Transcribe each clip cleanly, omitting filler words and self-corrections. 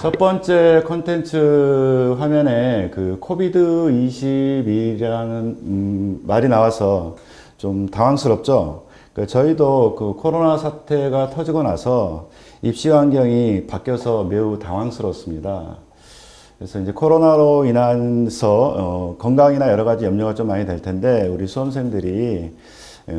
첫 번째 컨텐츠 화면에 그 코비드-21이라는 말이 나와서 좀 당황스럽죠. 저희도 그 코로나 사태가 터지고 나서 입시 환경이 바뀌어서 매우 당황스럽습니다. 그래서 이제 코로나로 인해서 건강이나 여러 가지 염려가 좀 많이 될 텐데 우리 수험생들이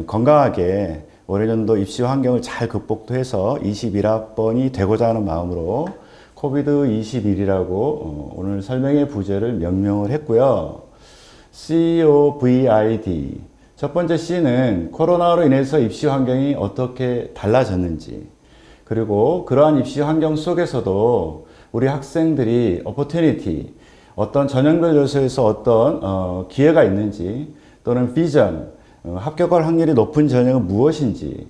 건강하게 올해년도 입시 환경을 잘 극복도 해서 21학번이 되고자 하는 마음으로 코비드-21이라고 오늘 설명의 부제를 명명을 했고요. COVID. 첫 번째 C는 코로나로 인해서 입시 환경이 어떻게 달라졌는지, 그리고 그러한 입시 환경 속에서도 우리 학생들이 opportunity, 어떤 전형별 요소에서 어떤 기회가 있는지, 또는 비전, 합격할 확률이 높은 전형은 무엇인지,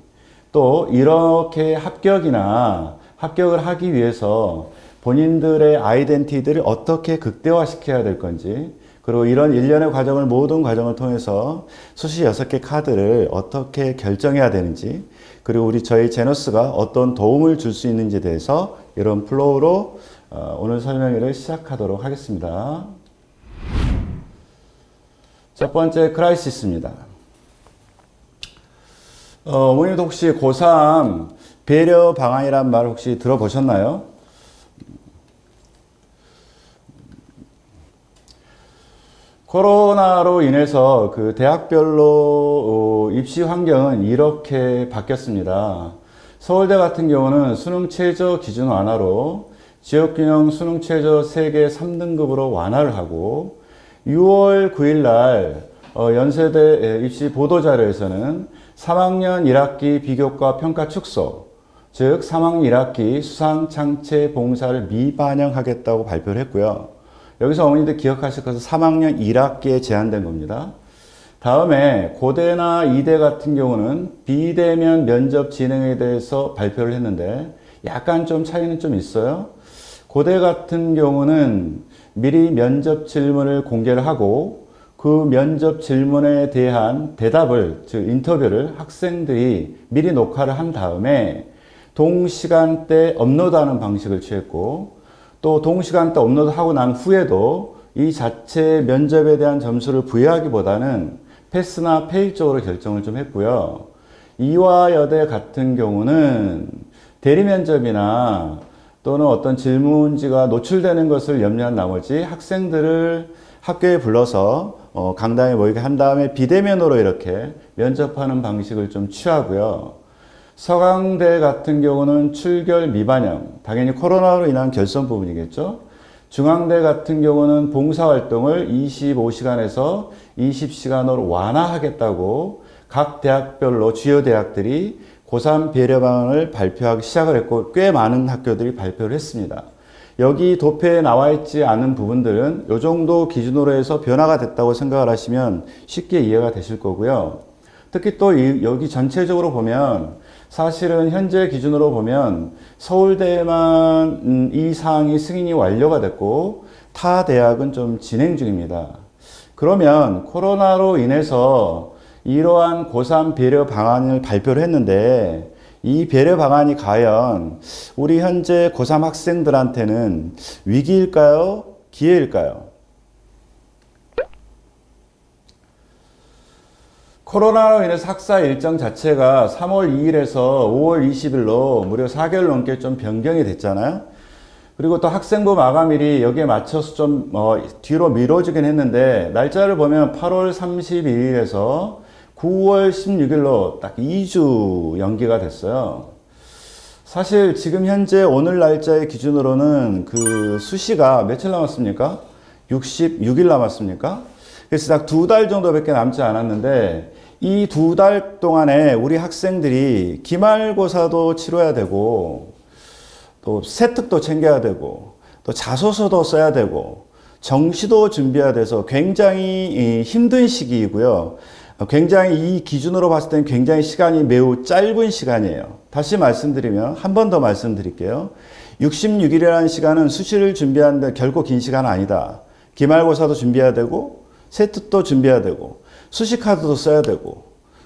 또 이렇게 합격을 하기 위해서 본인들의 아이덴티티를 어떻게 극대화시켜야 될 건지, 그리고 이런 일련의 과정을 모든 과정을 통해서 수시 6개 카드를 어떻게 결정해야 되는지, 그리고 저희 제너스가 어떤 도움을 줄 수 있는지에 대해서 이런 플로우로 오늘 설명회를 시작하도록 하겠습니다. 첫 번째 크라이시스입니다. 어머님도 혹시 고3 배려 방안이란 말 혹시 들어보셨나요? 코로나로 인해서 그 대학별로 입시 환경은 이렇게 바뀌었습니다. 서울대 같은 경우는 수능 최저 기준 완화로 지역균형 수능 최저 세계 3등급으로 완화를 하고 6월 9일 날 연세대 입시 보도자료에서는 3학년 1학기 비교과 평가 축소, 즉 3학년 1학기 수상 창체 봉사를 미반영하겠다고 발표를 했고요. 여기서 어머니들 기억하실 것은 3학년 1학기에 제한된 겁니다. 다음에 고대나 이대 같은 경우는 비대면 면접 진행에 대해서 발표를 했는데 약간 좀 차이는 좀 있어요. 고대 같은 경우는 미리 면접 질문을 공개를 하고 그 면접 질문에 대한 대답을, 즉 인터뷰를 학생들이 미리 녹화를 한 다음에 동시간대 업로드하는 방식을 취했고, 또 동시간대 업로드하고 난 후에도 이 자체 면접에 대한 점수를 부여하기보다는 패스나 페일 쪽으로 결정을 좀 했고요. 이화여대 같은 경우는 대리면접이나 또는 어떤 질문지가 노출되는 것을 염려한 나머지 학생들을 학교에 불러서 강당에 모이게 한 다음에 비대면으로 이렇게 면접하는 방식을 좀 취하고요. 서강대 같은 경우는 출결 미반영, 당연히 코로나로 인한 결선 부분이겠죠. 중앙대 같은 경우는 봉사활동을 25시간에서 20시간으로 완화하겠다고 각 대학별로 주요 대학들이 고3 배려 방안을 발표하기 시작을 했고 꽤 많은 학교들이 발표를 했습니다. 여기 도표에 나와 있지 않은 부분들은 이 정도 기준으로 해서 변화가 됐다고 생각을 하시면 쉽게 이해가 되실 거고요. 특히 또 여기 전체적으로 보면 사실은 현재 기준으로 보면 서울대만 이 사항이 승인이 완료가 됐고 타 대학은 좀 진행 중입니다. 그러면 코로나로 인해서 이러한 고3 배려 방안을 발표를 했는데 이 배려 방안이 과연 우리 현재 고3 학생들한테는 위기일까요? 기회일까요? 코로나로 인해서 학사 일정 자체가 3월 2일에서 5월 20일로 무려 4개월 넘게 좀 변경이 됐잖아요. 그리고 또 학생부 마감일이 여기에 맞춰서 좀 뒤로 미뤄지긴 했는데 날짜를 보면 8월 31일에서 9월 16일로 딱 2주 연기가 됐어요. 사실 지금 현재 오늘 날짜의 기준으로는 그 수시가 며칠 남았습니까? 66일 남았습니까? 그래서 딱 2달 정도밖에 남지 않았는데 이 2달 동안에 우리 학생들이 기말고사도 치러야 되고 또 세특도 챙겨야 되고 또 자소서도 써야 되고 정시도 준비해야 돼서 굉장히 힘든 시기이고요. 굉장히 이 기준으로 봤을 때는 굉장히 시간이 매우 짧은 시간이에요. 다시 말씀드리면 한 번 더 말씀드릴게요. 66일이라는 시간은 수시를 준비하는데 결코 긴 시간 아니다. 기말고사도 준비해야 되고 세특도 준비해야 되고 수시카드도 써야 되고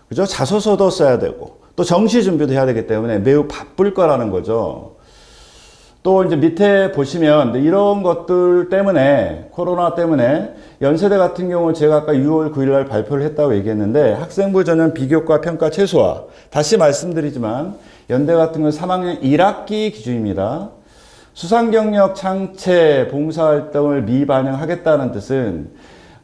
그죠? 자소서도 써야 되고 또 정시 준비도 해야 되기 때문에 매우 바쁠 거라는 거죠. 또 이제 밑에 보시면 이런 것들 때문에, 코로나 때문에 연세대 같은 경우 제가 아까 6월 9일 날 발표를 했다고 얘기했는데 학생부 전형 비교과 평가 최소화. 다시 말씀드리지만 연대 같은 경우 3학년 1학기 기준입니다. 수상경력 창체 봉사활동을 미반영하겠다는 뜻은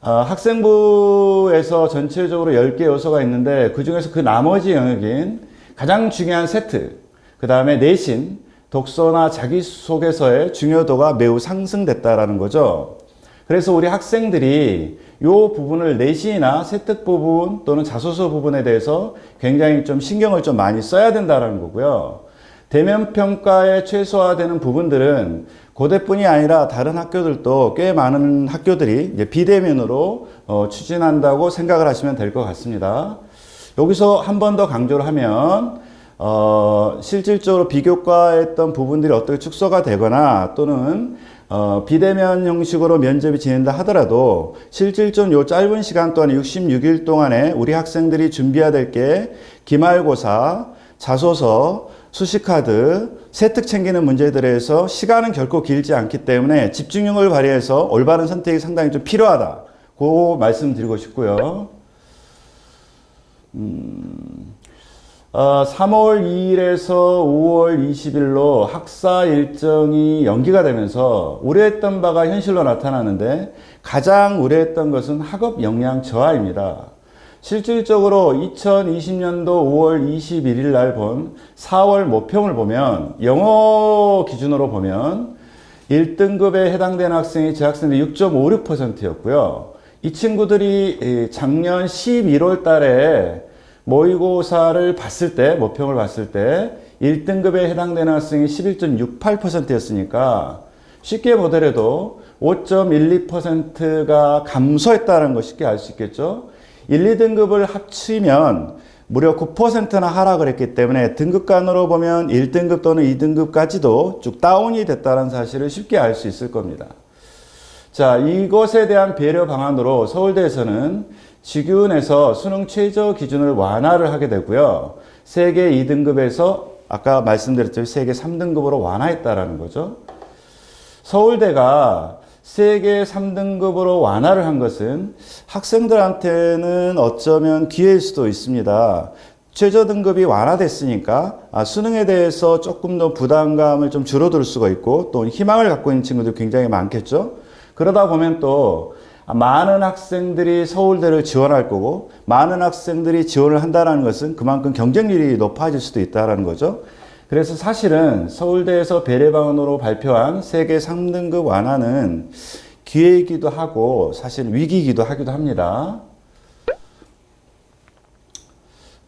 학생부에서 전체적으로 10개 요소가 있는데 그중에서 그 나머지 영역인 가장 중요한 세트, 그 다음에 내신, 독서나 자기소개서의 중요도가 매우 상승됐다라는 거죠. 그래서 우리 학생들이 이 부분을 내신이나 세특 부분 또는 자소서 부분에 대해서 굉장히 좀 신경을 좀 많이 써야 된다는 거고요. 대면 평가에 최소화되는 부분들은 고대뿐이 아니라 다른 학교들도 꽤 많은 학교들이 이제 비대면으로 추진한다고 생각을 하시면 될 것 같습니다. 여기서 한 번 더 강조를 하면 실질적으로 비교과에 했던 부분들이 어떻게 축소가 되거나 또는 비대면 형식으로 면접이 진행된다 하더라도 실질적으로 요 짧은 시간 동안 66일 동안에 우리 학생들이 준비해야 될 게 기말고사, 자소서, 수시카드, 세특 챙기는 문제들에서 시간은 결코 길지 않기 때문에 집중력을 발휘해서 올바른 선택이 상당히 좀 필요하다. 그 말씀드리고 싶고요. 3월 2일에서 5월 20일로 학사 일정이 연기가 되면서 우려했던 바가 현실로 나타나는데 가장 우려했던 것은 학업 역량 저하입니다. 실질적으로 2020년도 5월 21일 날 본 4월 모평을 보면 영어 기준으로 보면 1등급에 해당되는 학생이 재학생들이 6.56%였고요. 이 친구들이 작년 11월 달에 모의고사를 봤을 때, 모평을 봤을 때 1등급에 해당되는 학생이 11.68%였으니까 쉽게 보더라도 5.12%가 감소했다는 거 쉽게 알 수 있겠죠. 1, 2등급을 합치면 무려 9%나 하락을 했기 때문에 등급간으로 보면 1등급 또는 2등급까지도 쭉 다운이 됐다는 사실을 쉽게 알 수 있을 겁니다. 자, 이것에 대한 배려 방안으로 서울대에서는 직윤에서 수능 최저 기준을 완화를 하게 되고요. 세계 2등급에서 아까 말씀드렸죠. 세계 3등급으로 완화했다라는 거죠. 서울대가 세계 3등급으로 완화를 한 것은 학생들한테는 어쩌면 기회일 수도 있습니다. 최저 등급이 완화됐으니까 수능에 대해서 조금 더 부담감을 좀 줄어들 수가 있고 또 희망을 갖고 있는 친구들 굉장히 많겠죠. 그러다 보면 또 많은 학생들이 서울대를 지원할 거고 많은 학생들이 지원을 한다는 것은 그만큼 경쟁률이 높아질 수도 있다는 거죠. 그래서 사실은 서울대에서 배려방안으로 발표한 세계 3등급 완화는 기회이기도 하고 사실 위기이기도 하기도 합니다.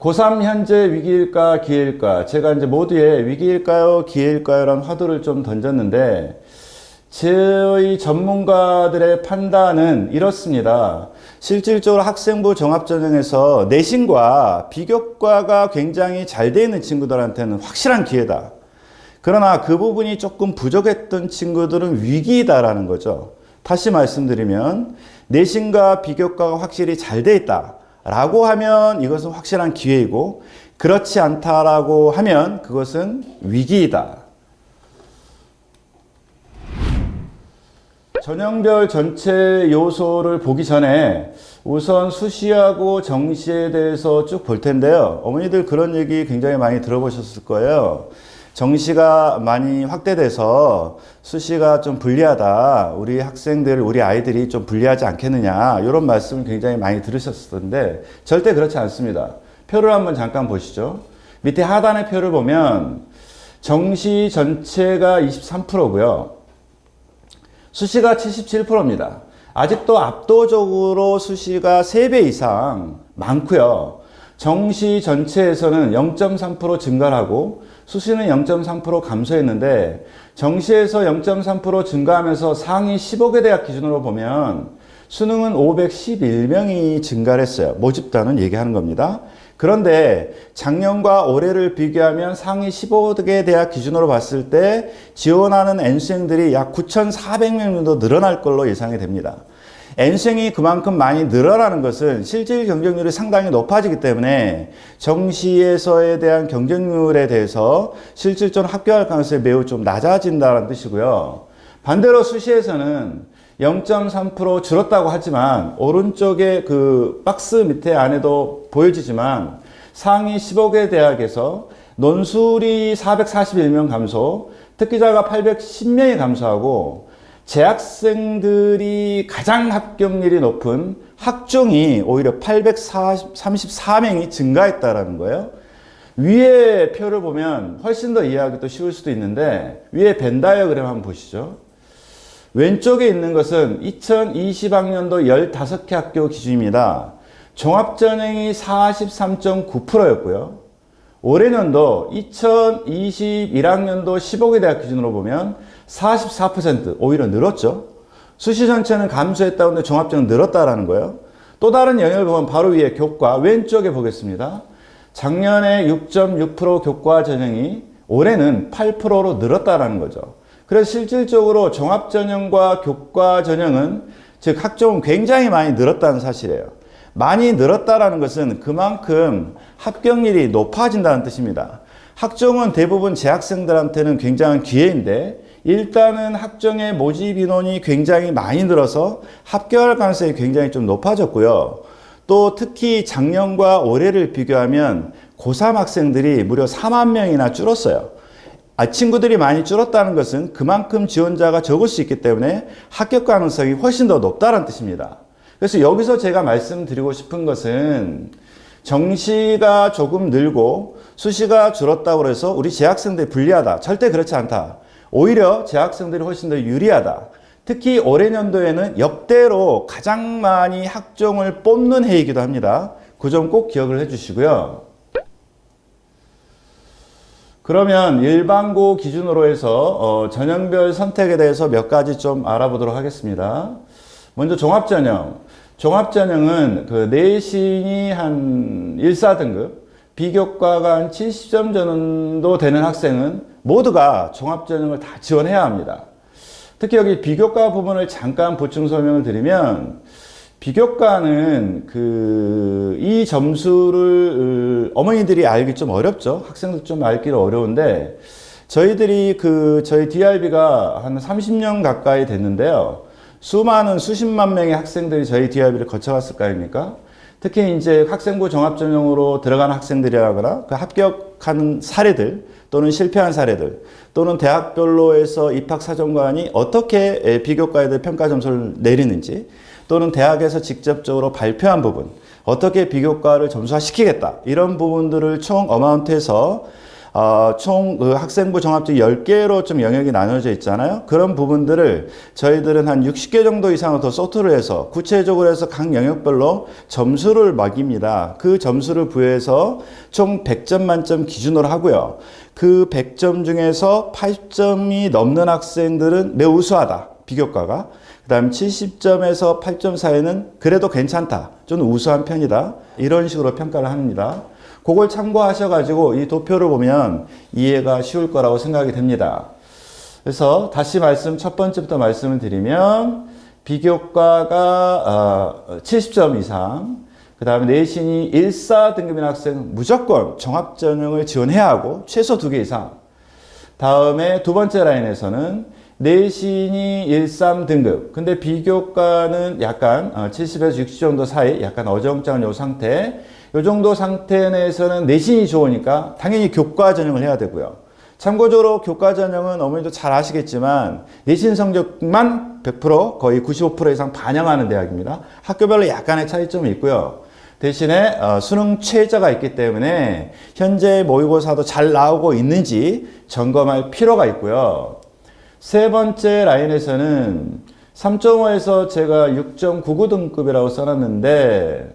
고3 현재 위기일까 기회일까? 제가 이제 모두에 위기일까요 기회일까요? 라는 화두를 좀 던졌는데 저희 전문가들의 판단은 이렇습니다. 실질적으로 학생부 종합전형에서 내신과 비교과가 굉장히 잘 되어 있는 친구들한테는 확실한 기회다. 그러나 그 부분이 조금 부족했던 친구들은 위기이다라는 거죠. 다시 말씀드리면 내신과 비교과가 확실히 잘 되어 있다라고 하면 이것은 확실한 기회이고 그렇지 않다라고 하면 그것은 위기이다. 전형별 전체 요소를 보기 전에 우선 수시하고 정시에 대해서 쭉 볼 텐데요. 어머니들 그런 얘기 굉장히 많이 들어보셨을 거예요. 정시가 많이 확대돼서 수시가 좀 불리하다. 우리 학생들, 우리 아이들이 좀 불리하지 않겠느냐. 이런 말씀을 굉장히 많이 들으셨을 텐데 절대 그렇지 않습니다. 표를 한번 잠깐 보시죠. 밑에 하단의 표를 보면 정시 전체가 23%고요. 수시가 77%입니다. 아직도 압도적으로 수시가 3배 이상 많고요. 정시 전체에서는 0.3% 증가를 하고 수시는 0.3% 감소했는데 정시에서 0.3% 증가하면서 상위 15개 대학 기준으로 보면 수능은 511명이 증가를 했어요. 모집단은 얘기하는 겁니다. 그런데 작년과 올해를 비교하면 상위 15개 대학 기준으로 봤을 때 지원하는 N수생들이 약 9,400명 정도 늘어날 걸로 예상이 됩니다. N수행이 그만큼 많이 늘어나는 것은 실질 경쟁률이 상당히 높아지기 때문에 정시에서에 대한 경쟁률에 대해서 실질적으로 합격할 가능성이 매우 좀 낮아진다는 뜻이고요. 반대로 수시에서는 0.3% 줄었다고 하지만 오른쪽에 그 박스 밑에 안에도 보여지지만 상위 15개 대학에서 논술이 441명 감소, 특기자가 810명이 감소하고 재학생들이 가장 합격률이 높은 학종이 오히려 834명이 증가했다라는 거예요. 위에 표를 보면 훨씬 더 이해하기 또 쉬울 수도 있는데 위에 벤 다이어그램 한번 보시죠. 왼쪽에 있는 것은 2020학년도 15개 학교 기준입니다. 종합전형이 43.9%였고요. 올해년도 2021학년도 15개 대학 기준으로 보면 44% 오히려 늘었죠. 수시 전체는 감소했다고 하는데 종합전형은 늘었다라는 거예요. 또 다른 영역을 보면 바로 위에 교과 왼쪽에 보겠습니다. 작년에 6.6% 교과 전형이 올해는 8%로 늘었다라는 거죠. 그래서 실질적으로 종합전형과 교과전형은 즉 학종은 굉장히 많이 늘었다는 사실이에요. 많이 늘었다라는 것은 그만큼 합격률이 높아진다는 뜻입니다. 학종은 대부분 재학생들한테는 굉장한 기회인데 일단은 학종의 모집 인원이 굉장히 많이 늘어서 합격할 가능성이 굉장히 좀 높아졌고요. 또 특히 작년과 올해를 비교하면 고3 학생들이 무려 4만 명이나 줄었어요. 친구들이 많이 줄었다는 것은 그만큼 지원자가 적을 수 있기 때문에 합격 가능성이 훨씬 더 높다는 뜻입니다. 그래서 여기서 제가 말씀드리고 싶은 것은 정시가 조금 늘고 수시가 줄었다고 해서 우리 재학생들이 불리하다. 절대 그렇지 않다. 오히려 재학생들이 훨씬 더 유리하다. 특히 올해 년도에는 역대로 가장 많이 학종을 뽑는 해이기도 합니다. 그 점 꼭 기억을 해주시고요. 그러면 일반고 기준으로 해서 전형별 선택에 대해서 몇 가지 좀 알아보도록 하겠습니다. 먼저 종합전형. 종합전형은 그 내신이 한 1,4등급, 비교과가 한 70점 정도 되는 학생은 모두가 종합전형을 다 지원해야 합니다. 특히 여기 비교과 부분을 잠깐 보충 설명을 드리면 비교과는 이 점수를 어머니들이 알기 좀 어렵죠. 학생들 좀 알기는 어려운데 저희 DRB가 한 30년 가까이 됐는데요. 수많은 수십만 명의 학생들이 저희 DRB를 거쳐갔을 거 아닙니까? 특히 이제 학생부 종합전형으로 들어간 학생들이라거나 그 합격한 사례들 또는 실패한 사례들 또는 대학별로에서 입학사정관이 어떻게 비교과에 대해 평가 점수를 내리는지 또는 대학에서 직접적으로 발표한 부분 어떻게 비교과를 점수화시키겠다 이런 부분들을 총 어마운트해서 총 학생부 종합전형 10개로 좀 영역이 나눠져 있잖아요. 그런 부분들을 저희들은 한 60개 정도 이상을 더 소트를 해서 구체적으로 해서 각 영역별로 점수를 매깁니다. 그 점수를 부여해서 총 100점 만점 기준으로 하고요. 그 100점 중에서 80점이 넘는 학생들은 매우 우수하다. 비교과가. 그 다음 70점에서 8점 사이는 그래도 괜찮다. 좀 우수한 편이다. 이런 식으로 평가를 합니다. 그걸 참고하셔가지고 이 도표를 보면 이해가 쉬울 거라고 생각이 됩니다. 그래서 다시 첫 번째부터 말씀을 드리면 비교과가 70점 이상, 그 다음에 내신이 1,4등급인 학생은 무조건 종합전형을 지원해야 하고 최소 2개 이상. 다음에 두 번째 라인에서는 내신이 1,3등급. 근데 비교과는 약간 70에서 60 정도 사이 약간 어정쩡한 요 상태. 이 정도 상태 내에서는 내신이 좋으니까 당연히 교과 전형을 해야 되고요. 참고적으로 교과 전형은 어머니도 잘 아시겠지만 내신 성적만 100% 거의 95% 이상 반영하는 대학입니다. 학교별로 약간의 차이점이 있고요. 대신에 수능 최저가 있기 때문에 현재 모의고사도 잘 나오고 있는지 점검할 필요가 있고요. 세 번째 라인에서는 3.5에서 제가 6.99등급이라고 써놨는데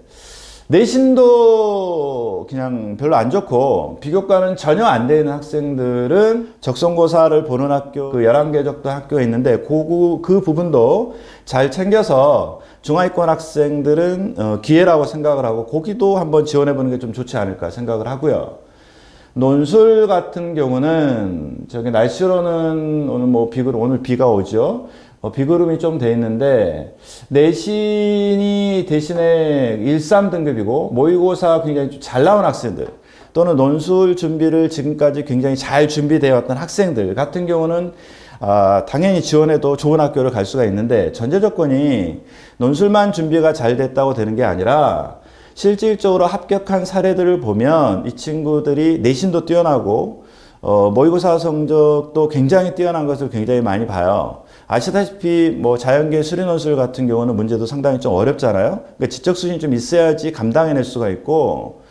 내신도 그냥 별로 안 좋고 비교과는 전혀 안 되는 학생들은 적성고사를 보는 학교 11개 정도 학교가 있는데 그 부분도 잘 챙겨서 중하위권 학생들은 기회라고 생각을 하고 거기도 한번 지원해 보는 게 좀 좋지 않을까 생각을 하고요. 논술 같은 경우는 날씨로는 오늘 비가 오죠. 비그룹이 좀 돼 있는데 내신이 대신에 13등급이고 모의고사 굉장히 좀 잘 나온 학생들 또는 논술 준비를 지금까지 굉장히 잘 준비되어 왔던 학생들 같은 경우는 당연히 지원해도 좋은 학교를 갈 수가 있는데 전제 조건이 논술만 준비가 잘 됐다고 되는 게 아니라 실질적으로 합격한 사례들을 보면 이 친구들이 내신도 뛰어나고 모의고사 성적도 굉장히 뛰어난 것을 굉장히 많이 봐요. 아시다시피 뭐 자연계 수리논술 같은 경우는 문제도 상당히 좀 어렵잖아요. 그러니까 지적 수준이 좀 있어야지 감당해낼 수가 있고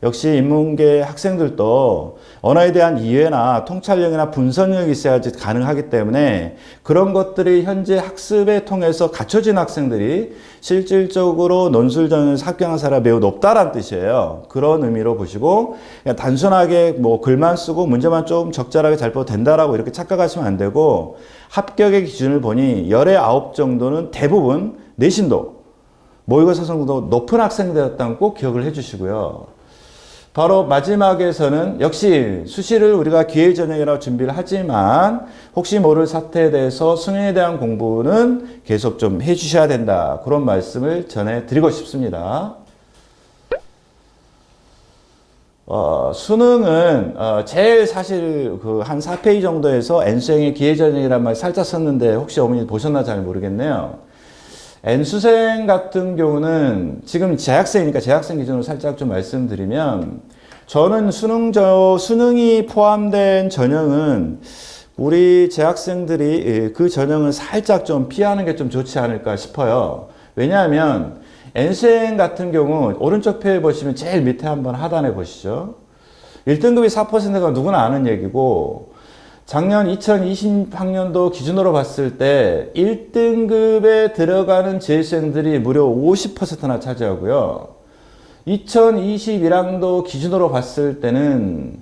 역시 인문계 학생들도 언어에 대한 이해나 통찰력이나 분석력이 있어야지 가능하기 때문에 그런 것들이 현재 학습에 통해서 갖춰진 학생들이 실질적으로 논술 전형에서 합격한 사례가 매우 높다라는 뜻이에요. 그런 의미로 보시고 그냥 단순하게 뭐 글만 쓰고 문제만 좀 적절하게 잘 풀어도 된다라고 이렇게 착각하시면 안 되고 합격의 기준을 보니 열의 9 정도는 대부분 내신도 모의고사 성적도 높은 학생들이었다는 꼭 기억을 해 주시고요. 바로 마지막에서는 역시 수시를 우리가 기회 전형이라고 준비를 하지만 혹시 모를 사태에 대해서 수능에 대한 공부는 계속 좀 해주셔야 된다. 그런 말씀을 전해드리고 싶습니다. 수능은 제일 사실 그 한 4페이지 정도에서 N수행의 기회 전형이란 말 살짝 썼는데 혹시 어머니 보셨나 잘 모르겠네요. N수생 같은 경우는 지금 재학생이니까 재학생 기준으로 살짝 좀 말씀드리면 저는 수능이 포함된 전형은 우리 재학생들이 그 전형을 살짝 좀 피하는 게 좀 좋지 않을까 싶어요. 왜냐하면 N수생 같은 경우 오른쪽 표에 보시면 제일 밑에 한번 하단에 보시죠. 1등급이 4%가 누구나 아는 얘기고 작년 2020학년도 기준으로 봤을 때 1등급에 들어가는 재수생들이 무려 50%나 차지하고요. 2021학년도 기준으로 봤을 때는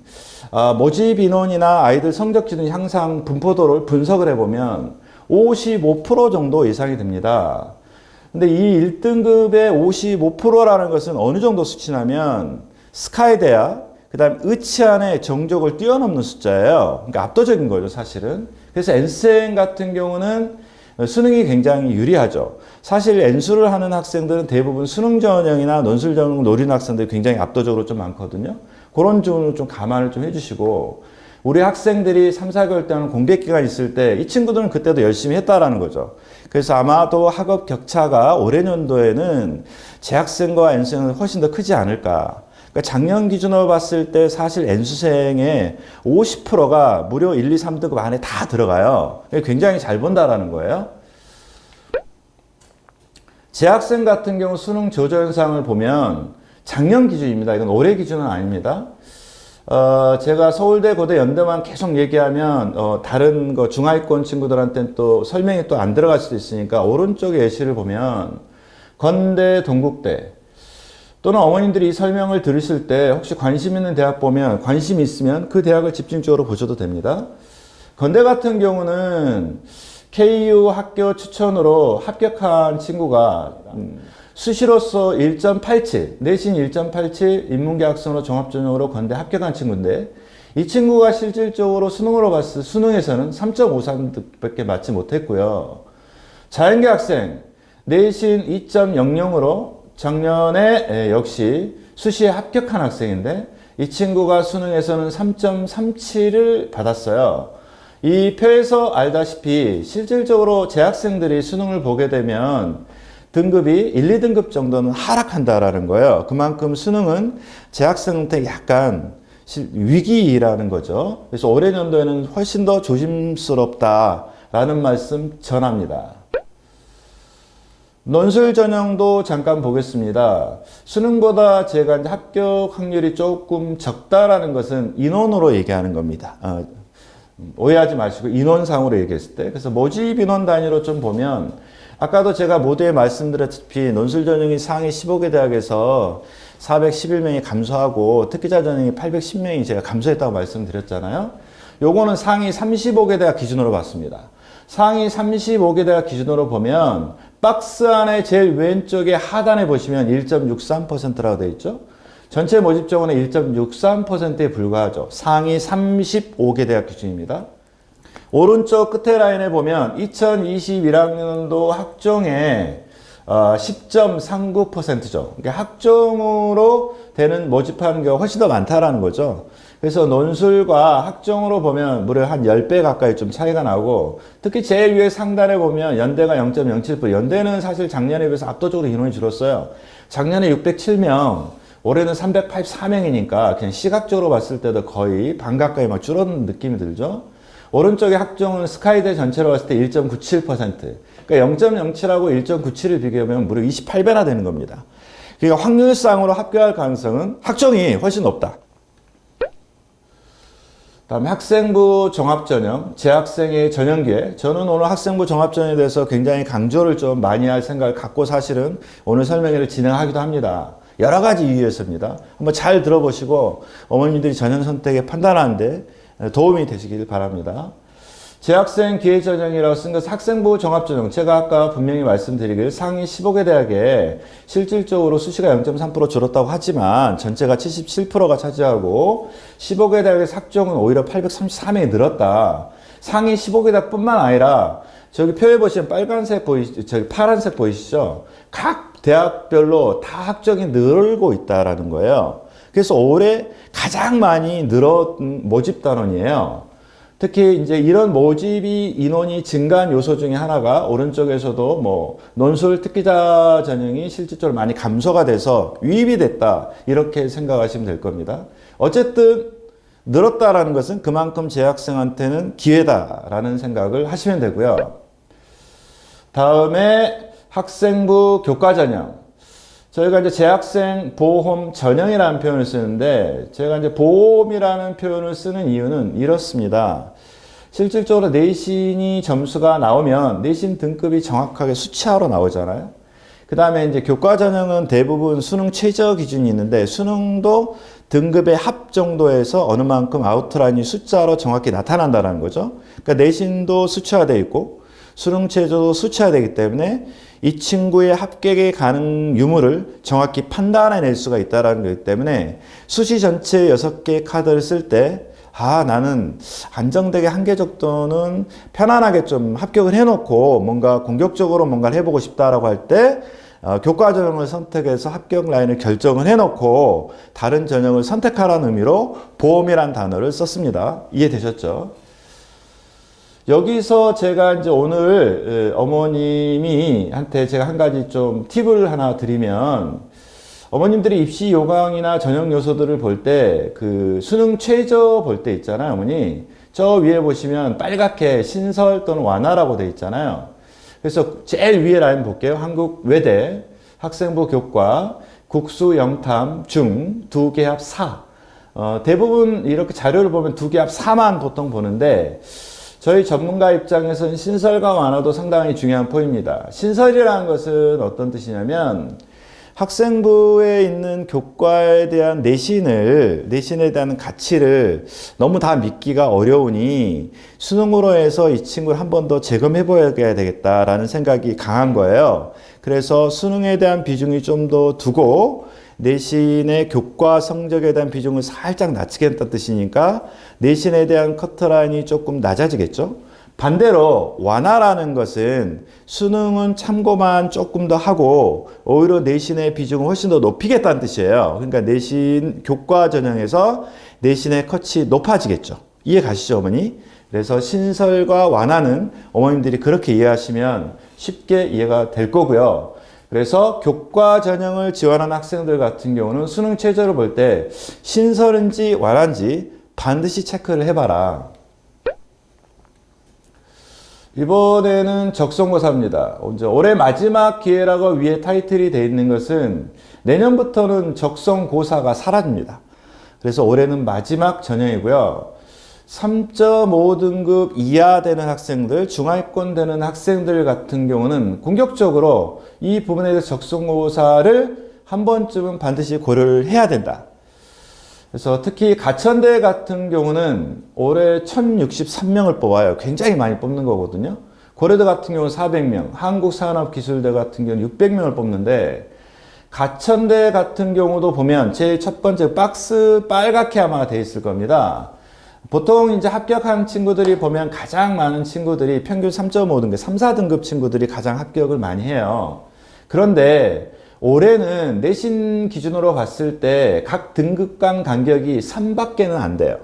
모집 인원이나 아이들 성적 기준 향상 분포도를 분석을 해보면 55% 정도 이상이 됩니다. 근데 이 1등급의 55%라는 것은 어느 정도 수치냐면 스카이 대학 그 다음 의치안의 정적을 뛰어넘는 숫자예요. 그러니까 압도적인 거죠, 사실은. 그래서 N수생 같은 경우는 수능이 굉장히 유리하죠. 사실 N수를 하는 학생들은 대부분 수능 전형이나 논술 전형을 노리는 학생들이 굉장히 압도적으로 좀 많거든요. 그런 점을 좀 감안을 좀 해주시고, 우리 학생들이 3, 4개월 동안 공백 기간 있을 때 이 친구들은 그때도 열심히 했다라는 거죠. 그래서 아마도 학업 격차가 올해 년도에는 재학생과 N수생은 훨씬 더 크지 않을까. 그러니까 작년 기준으로 봤을 때 사실 N수생의 50%가 무려 1, 2, 3등급 안에 다 들어가요. 굉장히 잘 본다라는 거예요. 재학생 같은 경우 수능 저조 현상을 보면 작년 기준입니다. 이건 올해 기준은 아닙니다. 제가 서울대, 고대, 연대만 계속 얘기하면 다른 거 중하위권 친구들한테는 또 설명이 또 안 들어갈 수도 있으니까 오른쪽에 예시를 보면 건대, 동국대 또는 어머님들이 이 설명을 들으실 때 혹시 관심 있는 대학 보면 관심 있으면 그 대학을 집중적으로 보셔도 됩니다. 건대 같은 경우는 KU 학교 추천으로 합격한 친구가 수시로서 1.87, 내신 1.87 인문계 학생으로 종합전형으로 건대 합격한 친구인데 이 친구가 실질적으로 수능으로 봤을 때 수능에서는 3.53밖에 맞지 못했고요. 자연계 학생 내신 2.00으로 작년에 역시 수시에 합격한 학생인데 이 친구가 수능에서는 3.37을 받았어요. 이 표에서 알다시피 실질적으로 재학생들이 수능을 보게 되면 등급이 1, 2등급 정도는 하락한다라는 거예요. 그만큼 수능은 재학생한테 약간 위기라는 거죠. 그래서 올해 년도에는 훨씬 더 조심스럽다라는 말씀 전합니다. 논술 전형도 잠깐 보겠습니다. 수능보다 제가 이제 합격 확률이 조금 적다라는 것은 인원으로 얘기하는 겁니다. 오해하지 마시고 인원상으로 얘기했을 때. 그래서 모집 인원 단위로 좀 보면 아까도 제가 모두에 말씀드렸다시피 논술 전형이 상위 15개 대학에서 411명이 감소하고 특기자 전형이 810명이 제가 감소했다고 말씀드렸잖아요. 요거는 상위 35개 대학 기준으로 봤습니다. 상위 35개 대학 기준으로 보면 박스 안에 제일 왼쪽에 하단에 보시면 1.63%라고 되어 있죠. 전체 모집 정원의 1.63%에 불과하죠. 상위 35개 대학 기준입니다. 오른쪽 끝에 라인에 보면 2021학년도 학종의 10.39%죠. 그러니까 학종으로 되는 모집하는 경우가 훨씬 더 많다라는 거죠. 그래서 논술과 학종으로 보면 무려 한 10배 가까이 좀 차이가 나고, 특히 제일 위에 상단에 보면 연대가 0.07%, 연대는 사실 작년에 비해서 압도적으로 인원이 줄었어요. 작년에 607명, 올해는 384명이니까 그냥 시각적으로 봤을 때도 거의 반 가까이 막 줄어든 느낌이 들죠. 오른쪽에 학종은 스카이대 전체로 봤을 때 1.97%. 그러니까 0.07하고 1.97을 비교하면 무려 28배나 되는 겁니다. 그러니까 확률상으로 합격할 가능성은 학종이 훨씬 높다. 다음에 학생부 종합전형, 재학생의 전형기회. 저는 오늘 학생부 종합전형에 대해서 굉장히 강조를 좀 많이 할 생각을 갖고 사실은 오늘 설명회를 진행하기도 합니다. 여러 가지 이유에서입니다. 한번 잘 들어보시고 어머님들이 전형 선택에 판단하는데 도움이 되시길 바랍니다. 재학생 기회전형이라고 쓴 것은 학생부 종합전형. 제가 아까 분명히 말씀드리길 상위 15개 대학에 실질적으로 수시가 0.3% 줄었다고 하지만 전체가 77%가 차지하고 15개 대학의 학종은 오히려 834명이 늘었다. 상위 15개 대학뿐만 아니라 저기 표에 보시면 빨간색 저기 파란색 보이시죠? 각 대학별로 다 학종이 늘고 있다라는 거예요. 그래서 올해 가장 많이 늘었던 모집 단원이에요. 특히 이제 이런 모집이 인원이 증가한 요소 중에 하나가 오른쪽에서도 뭐 논술 특기자 전형이 실질적으로 많이 감소가 돼서 유입이 됐다, 이렇게 생각하시면 될 겁니다. 어쨌든 늘었다라는 것은 그만큼 재학생한테는 기회다라는 생각을 하시면 되고요. 다음에 학생부 교과 전형. 저희가 이제 재학생 보험 전형이라는 표현을 쓰는데, 제가 이제 보험이라는 표현을 쓰는 이유는 이렇습니다. 실질적으로 내신이 점수가 나오면 내신 등급이 정확하게 수치화로 나오잖아요. 그 다음에 이제 교과 전형은 대부분 수능 최저 기준이 있는데, 수능도 등급의 합 정도에서 어느 만큼 아웃라인이 숫자로 정확히 나타난다는 거죠. 그러니까 내신도 수치화되어 있고 수능 최저도 수치화되기 때문에 이 친구의 합격에 가는 유무를 정확히 판단해낼 수가 있다는 거기 때문에 수시 전체 6개 카드를 쓸 때 나는 안정되게 한 개 정도는 편안하게 좀 합격을 해놓고 뭔가 공격적으로 뭔가를 해보고 싶다라고 할 때 교과 전형을 선택해서 합격 라인을 결정을 해놓고 다른 전형을 선택하라는 의미로 보험이란 단어를 썼습니다. 이해되셨죠? 여기서 제가 이제 오늘 어머님이 한테 제가 한 가지 좀 팁을 하나 드리면, 어머님들이 입시 요강이나 전형 요소들을 볼 때 그 수능 최저 볼 때 있잖아요, 어머니. 저 위에 보시면 빨갛게 신설 또는 완화라고 돼 있잖아요. 그래서 제일 위에 라인 볼게요. 한국 외대, 학생부 교과, 국수 영탐 중 두 개 합 4. 대부분 이렇게 자료를 보면 두 개 합 4만 보통 보는데, 저희 전문가 입장에서는 신설과 완화도 상당히 중요한 포인트입니다. 신설이라는 것은 어떤 뜻이냐면 학생부에 있는 교과에 대한 내신에 대한 가치를 너무 다 믿기가 어려우니 수능으로 해서 이 친구를 한 번 더 재검해 보아야 되겠다라는 생각이 강한 거예요. 그래서 수능에 대한 비중이 좀 더 두고 내신의 교과 성적에 대한 비중을 살짝 낮추겠다는 뜻이니까 내신에 대한 커트라인이 조금 낮아지겠죠. 반대로 완화라는 것은 수능은 참고만 조금 더 하고 오히려 내신의 비중을 훨씬 더 높이겠다는 뜻이에요. 그러니까 내신 교과 전형에서 내신의 컷이 높아지겠죠. 이해 가시죠, 어머니? 그래서 신설과 완화는 어머님들이 그렇게 이해하시면 쉽게 이해가 될 거고요. 그래서 교과 전형을 지원하는 학생들 같은 경우는 수능 최저를 볼 때 신설인지 완화인지 반드시 체크를 해봐라. 이번에는 적성고사입니다. 이제 올해 마지막 기회라고 위에 타이틀이 되어 있는 것은 내년부터는 적성고사가 사라집니다. 그래서 올해는 마지막 전형이고요. 3.5등급 이하 되는 학생들, 중하위권 되는 학생들 같은 경우는 공격적으로 이 부분에 대해서 적성고사를 한 번쯤은 반드시 고려를 해야 된다. 그래서 특히 가천대 같은 경우는 올해 1063명을 뽑아요. 굉장히 많이 뽑는 거거든요. 고려대 같은 경우는 400명, 한국산업기술대 같은 경우는 600명을 뽑는데, 가천대 같은 경우도 보면 제일 첫 번째 박스 빨갛게 아마 돼 있을 겁니다. 보통 이제 합격한 친구들이 보면 가장 많은 친구들이 평균 3.5등급, 3, 4등급 친구들이 가장 합격을 많이 해요. 그런데 올해는 내신 기준으로 봤을 때 각 등급 간 간격이 3밖에는 안 돼요.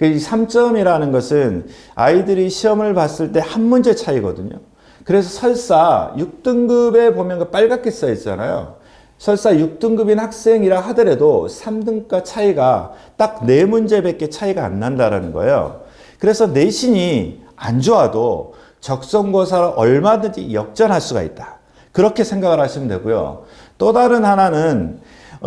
이 3점이라는 것은 아이들이 시험을 봤을 때 한 문제 차이거든요. 그래서 설사 6등급에 보면 그 빨갛게 써 있잖아요. 설사 6등급인 학생이라 하더라도 3등급 차이가 딱 4문제밖에 차이가 안 난다는 거예요. 그래서 내신이 안 좋아도 적성고사를 얼마든지 역전할 수가 있다. 그렇게 생각을 하시면 되고요. 또 다른 하나는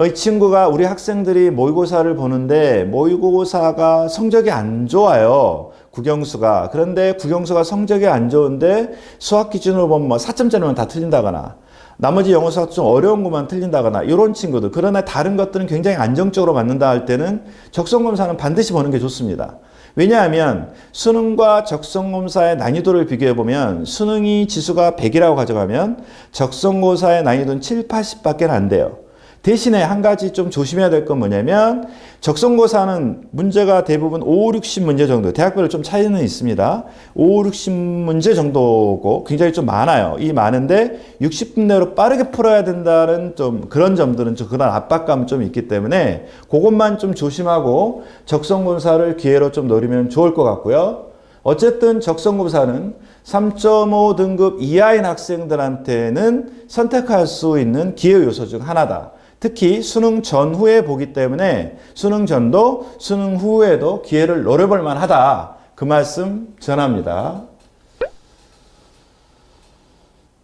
이 친구가 우리 학생들이 모의고사를 보는데 모의고사가 성적이 안 좋아요. 국영수가. 그런데 국영수가 성적이 안 좋은데 수학 기준으로 보면 뭐 4점짜리만 다 틀린다거나 나머지 영어 수학 좀 어려운 것만 틀린다거나 이런 친구들. 그러나 다른 것들은 굉장히 안정적으로 맞는다 할 때는 적성검사는 반드시 보는 게 좋습니다. 왜냐하면 수능과 적성검사의 난이도를 비교해보면 수능이 지수가 100이라고 가져가면 적성고사의 난이도는 7, 80밖에 안 돼요. 대신에 한 가지 좀 조심해야 될 건 뭐냐면 적성고사는 문제가 대부분 5, 60문제 정도, 대학별로 좀 차이는 있습니다. 5, 60문제 정도고 굉장히 좀 많아요. 이 많은데 60분 내로 빠르게 풀어야 된다는 좀 그런 점들은 좀 그런 압박감이 좀 있기 때문에 그것만 좀 조심하고 적성고사를 기회로 좀 노리면 좋을 것 같고요. 어쨌든 적성고사는 3.5 등급 이하인 학생들한테는 선택할 수 있는 기회 요소 중 하나다. 특히 수능 전후에 보기 때문에 수능 전도 수능 후에도 기회를 노려볼 만하다. 그 말씀 전합니다.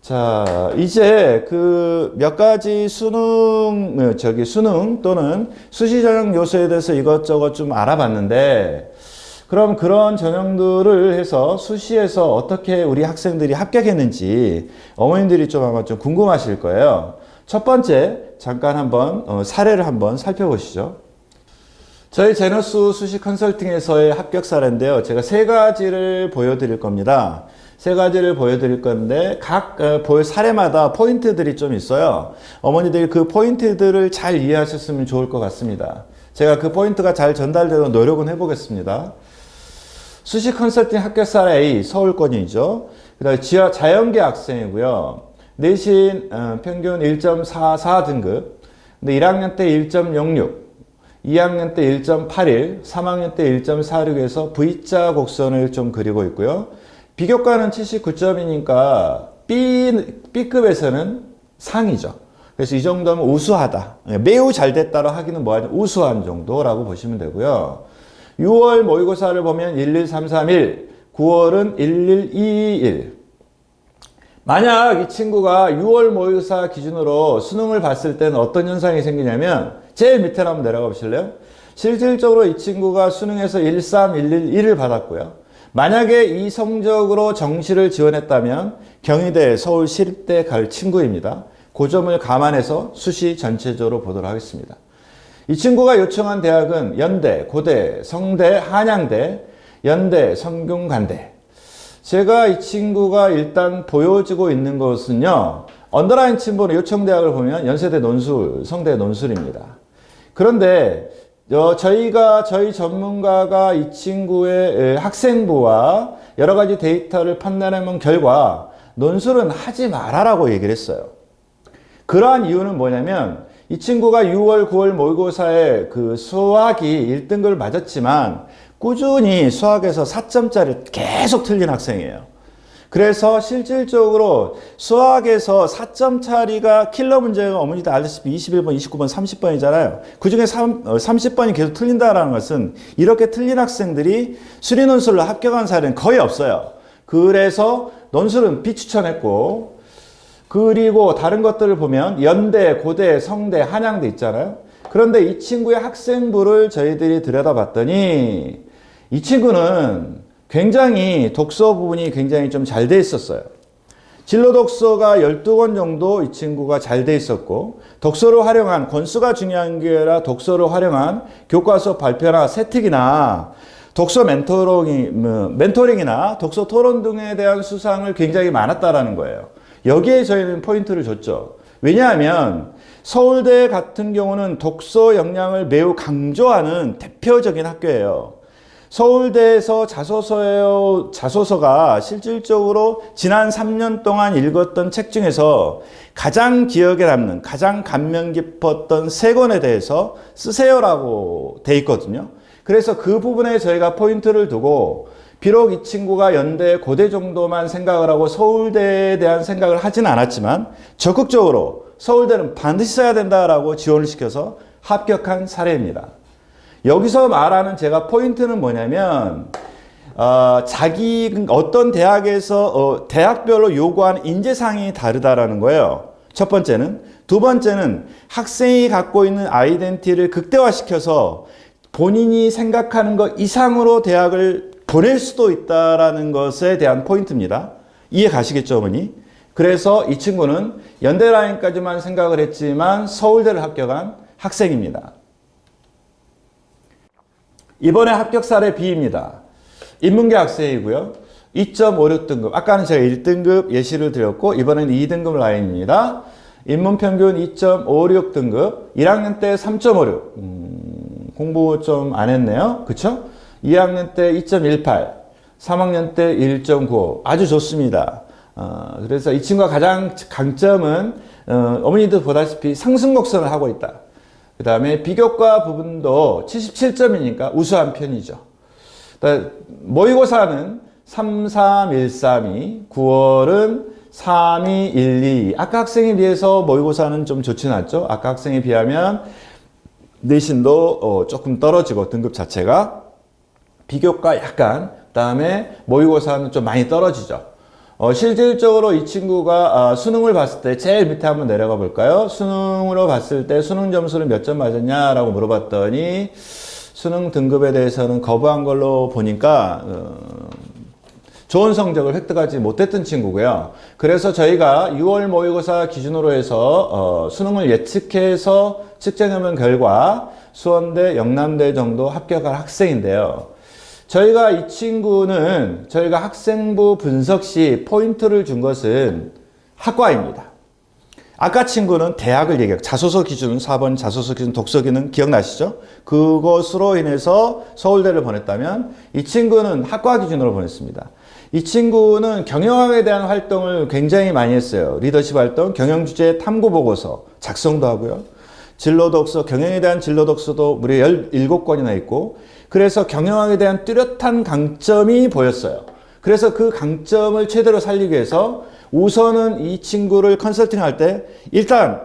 자, 이제 그 몇 가지 수능 또는 수시 전형 요소에 대해서 이것저것 좀 알아봤는데 그럼 그런 전형들을 해서 수시에서 어떻게 우리 학생들이 합격했는지 어머님들이 좀 아마 좀 궁금하실 거예요. 첫 번째, 잠깐 한번 사례를 한번 살펴보시죠. 저희 제너스 수시 컨설팅에서의 합격 사례인데요. 제가 세 가지를 보여드릴 겁니다. 세 가지를 보여드릴 건데 각 사례마다 포인트들이 좀 있어요. 어머니들이 그 포인트들을 잘 이해하셨으면 좋을 것 같습니다. 제가 그 포인트가 잘 전달되도록 노력은 해보겠습니다. 수시 컨설팅 합격 사례 A, 서울권이죠. 그 다음에 자연계 학생이고요. 내신 평균 1.44 등급, 근데 1학년 때 1.06, 2학년 때 1.81, 3학년 때 1.46에서 V자 곡선을 좀 그리고 있고요. 비교과는 79점이니까 B급에서는 상이죠. 그래서 이 정도면 우수하다. 매우 잘 됐다로 하기는 뭐하죠? 우수한 정도라고 보시면 되고요. 6월 모의고사를 보면 11331, 9월은 11221. 만약 이 친구가 6월 모의고사 기준으로 수능을 봤을 때는 어떤 현상이 생기냐면 제일 밑에 한번 내려가 보실래요? 실질적으로 이 친구가 수능에서 13111을 받았고요. 만약에 이 성적으로 정시를 지원했다면 경희대, 서울시립대 갈 친구입니다. 그 점을 감안해서 수시 전체적으로 보도록 하겠습니다. 이 친구가 요청한 대학은 연대, 고대, 성대, 한양대, 연대, 성균관대. 제가 이 친구가 일단 보여지고 있는 것은요. 언더라인 친구는 요청대학을 보면 연세대 논술, 성대 논술입니다. 그런데 저희 전문가가 이 친구의 학생부와 여러 가지 데이터를 판단해본 결과 논술은 하지 말아라고 얘기를 했어요. 그러한 이유는 뭐냐면 이 친구가 6월, 9월 모의고사에 그 수학이 1등급을 맞았지만 꾸준히 수학에서 4점짜리를 계속 틀린 학생이에요. 그래서 실질적으로 수학에서 4점짜리가 킬러 문제가 어머니도 알다시피 21번, 29번, 30번이잖아요. 그 중에 30번이 계속 틀린다는 것은 이렇게 틀린 학생들이 수리 논술로 합격한 사례는 거의 없어요. 그래서 논술은 비추천했고, 그리고 다른 것들을 보면 연대, 고대, 성대, 한양대 있잖아요. 그런데 이 친구의 학생부를 저희들이 들여다봤더니 이 친구는 굉장히 독서 부분이 굉장히 좀 잘 돼 있었어요. 진로 독서가 12권 정도 이 친구가 잘 돼 있었고 독서를 활용한 권수가 중요한 게 아니라 독서를 활용한 교과 수업 발표나 세특이나 독서 멘토링이나 독서 토론 등에 대한 수상을 굉장히 많았다라는 거예요. 여기에 저희는 포인트를 줬죠. 왜냐하면 서울대 같은 경우는 독서 역량을 매우 강조하는 대표적인 학교예요. 서울대에서 자소서가 실질적으로 지난 3년 동안 읽었던 책 중에서 가장 기억에 남는, 가장 감명 깊었던 3권에 대해서 쓰세요라고 돼 있거든요. 그래서 그 부분에 저희가 포인트를 두고 비록 이 친구가 연대, 고대 정도만 생각을 하고 서울대에 대한 생각을 하진 않았지만 적극적으로 서울대는 반드시 써야 된다라고 지원을 시켜서 합격한 사례입니다. 여기서 말하는 제가 포인트는 뭐냐면 자기 어떤 대학에서 대학별로 요구하는 인재상이 다르다라는 거예요. 첫 번째는. 두 번째는 학생이 갖고 있는 아이덴티티를 극대화시켜서 본인이 생각하는 것 이상으로 대학을 보낼 수도 있다라는 것에 대한 포인트입니다. 이해 가시겠죠, 어머니? 그래서 이 친구는 연대 라인까지만 생각을 했지만 서울대를 합격한 학생입니다. 이번에 합격 사례 B입니다. 인문계 학생이고요. 2.56등급. 아까는 제가 1등급 예시를 드렸고 이번에는 2등급 라인입니다. 인문평균 2.56등급. 1학년 때 3.56. 공부 좀 안 했네요. 그쵸? 2학년 때 2.18. 3학년 때 1.95. 아주 좋습니다. 그래서 이 친구가 가장 강점은 어머니도 보다시피 상승 곡선을 하고 있다. 그 다음에 비교과 부분도 77점이니까 우수한 편이죠. 모의고사는 3, 3, 1, 3, 2, 9월은 3, 2, 1, 2. 아까 학생에 비해서 모의고사는 좀 좋진 않죠. 아까 학생에 비하면 내신도 조금 떨어지고 등급 자체가 비교과 약간, 그 다음에 모의고사는 좀 많이 떨어지죠. 실질적으로 이 친구가 수능을 봤을 때 제일 밑에 한번 내려가 볼까요? 수능으로 봤을 때 수능 점수를 몇 점 맞았냐라고 물어봤더니 수능 등급에 대해서는 거부한 걸로 보니까 좋은 성적을 획득하지 못했던 친구고요. 그래서 저희가 6월 모의고사 기준으로 해서 수능을 예측해서 측정해본 결과 수원대, 영남대 정도 합격할 학생인데요. 저희가 이 친구는 저희가 학생부 분석 시 포인트를 준 것은 학과입니다. 아까 친구는 대학을 얘기하고 자소서 기준 4번 자소서 기준 독서 기능 기억나시죠? 그것으로 인해서 서울대를 보냈다면 이 친구는 학과 기준으로 보냈습니다. 이 친구는 경영학에 대한 활동을 굉장히 많이 했어요. 리더십 활동, 경영주제 탐구보고서 작성도 하고요. 진로독서, 경영에 대한 진로독서도 무려 17권이나 있고 그래서 경영학에 대한 뚜렷한 강점이 보였어요. 그래서 그 강점을 최대로 살리기 위해서 우선은 이 친구를 컨설팅할 때 일단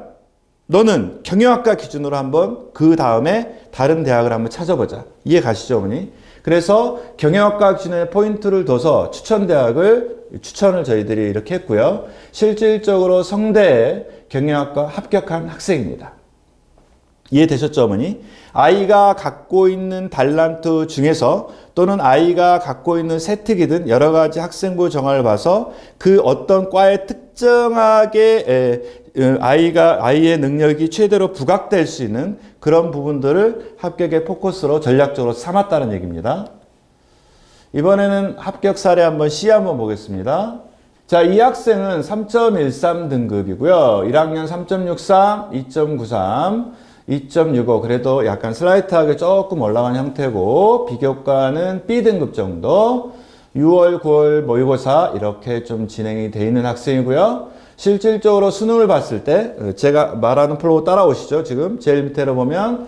너는 경영학과 기준으로 한번 그 다음에 다른 대학을 한번 찾아보자. 이해 가시죠, 어머니? 그래서 경영학과 기준에 포인트를 둬서 추천을 저희들이 이렇게 했고요. 실질적으로 성대에 경영학과 합격한 학생입니다. 이해되셨죠, 어머니? 아이가 갖고 있는 달란트 중에서 또는 아이가 갖고 있는 세특이든 여러 가지 학생부 정화를 봐서 그 어떤 과에 특정하게 아이의 능력이 최대로 부각될 수 있는 그런 부분들을 합격의 포커스로 전략적으로 삼았다는 얘기입니다. 이번에는 합격 사례 한번 C 한번 보겠습니다. 자, 이 학생은 3.13 등급이고요. 1학년 3.63, 2.93, 2.65 그래도 약간 슬라이트하게 조금 올라간 형태고 비교과는 B등급 정도 6월, 9월 모의고사 이렇게 좀 진행이 돼 있는 학생이고요. 실질적으로 수능을 봤을 때 제가 말하는 플로우 따라오시죠. 지금 제일 밑에로 보면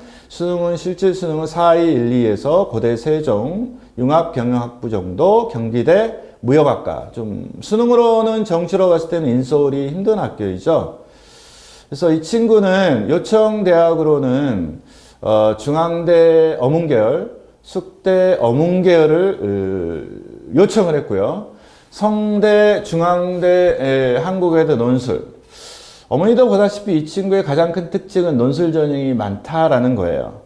실질 수능은 4, 2, 1, 2에서 고대 세종, 융합경영학부 정도, 경기대 무역학과 좀 수능으로는 정시로 갔을 때는 인서울이 힘든 학교이죠. 그래서 이 친구는 요청대학으로는 중앙대 어문계열, 숙대 어문계열을 요청을 했고요. 성대, 중앙대, 한국외대 논술. 어머니도 보다시피 이 친구의 가장 큰 특징은 논술 전형이 많다라는 거예요.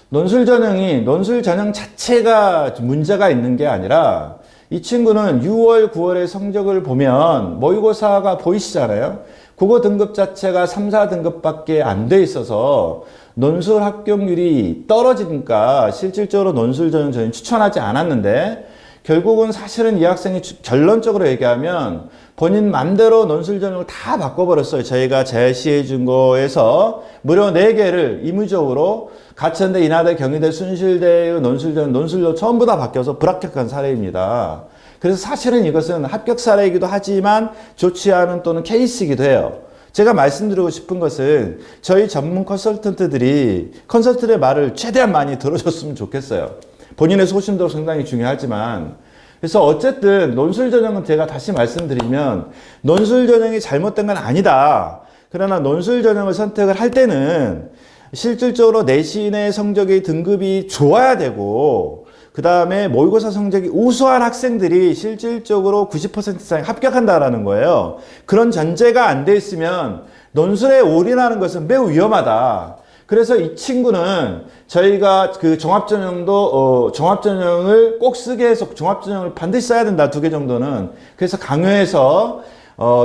논술 전형 자체가 문제가 있는 게 아니라 이 친구는 6월, 9월의 성적을 보면 모의고사가 보이시잖아요. 국어 등급 자체가 3, 4등급밖에 안 돼 있어서 논술 합격률이 떨어지니까 실질적으로 논술 전형 저는 추천하지 않았는데 결국은 사실은 이 학생이 결론적으로 얘기하면 본인 맘대로 논술 전형을 다 바꿔버렸어요. 저희가 제시해 준 거에서 무려 4개를 임의적으로 가천대, 인하대, 경희대, 순실대의 논술도 전부 다 바뀌어서 불합격한 사례입니다. 그래서 사실은 이것은 합격 사례이기도 하지만 좋지 않은 또는 케이스이기도 해요. 제가 말씀드리고 싶은 것은 저희 전문 컨설턴트들이 컨설턴트의 말을 최대한 많이 들어줬으면 좋겠어요. 본인의 소신도 상당히 중요하지만, 그래서 어쨌든 논술 전형은 제가 다시 말씀드리면 논술 전형이 잘못된 건 아니다. 그러나 논술 전형을 선택을 할 때는 실질적으로 내신의 성적이 등급이 좋아야 되고, 그 다음에 모의고사 성적이 우수한 학생들이 실질적으로 90% 이상 합격한다라는 거예요. 그런 전제가 안 돼 있으면 논술에 올인하는 것은 매우 위험하다. 그래서 이 친구는 저희가 그 종합전형도 종합전형을 꼭 쓰게 해서 종합전형을 반드시 써야 된다. 2개 정도는. 그래서 강요해서